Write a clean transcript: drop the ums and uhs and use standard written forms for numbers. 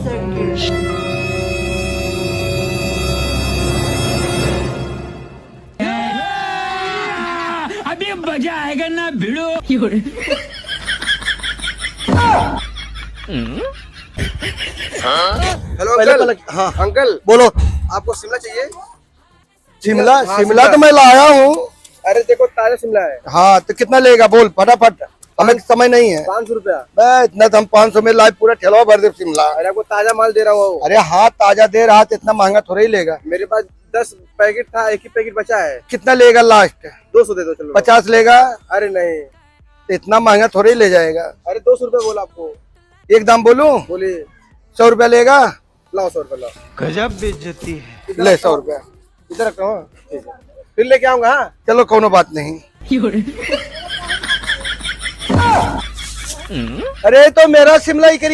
अभी मजा आएगा ना भिड़ो। Hello uncle. हाँ अंकल बोलो। आपको शिमला चाहिए? शिमला हाँ, शिमला तो मैं लाया हूँ। अरे देखो ताजा शिमला है। हाँ तो कितना लेगा बोल फटाफट, हमें समय नहीं है। 500 रुपया। बस इतना तो हम 500 में लाए, पूरा ठेला भर दे शिमला। अरे आपको ताजा माल दे रहा हूँ। अरे हाँ ताजा दे रहा तो इतना महंगा थोड़ा ही लेगा। मेरे पास 10 पैकेट था, एक ही पैकेट बचा है। कितना लेगा लास्ट? 200 दे दो चलो। 50 लेगा? अरे नहीं। तो इतना महंगा थोड़ा ही ले जाएगा। अरे 200 रुपया बोला आपको। एक दाम बोलूं? बोलिए। 100 रुपया लेगा? लाओ 100 रुपया लाओ। गजब बेइज्जती है। ले 100 रुपया। इधर रखता हूँ। ठीक है। फिर लेके आऊंगा। हाँ चलो कोनो बात नहीं। अरे तो मेरा शिमला ही करी।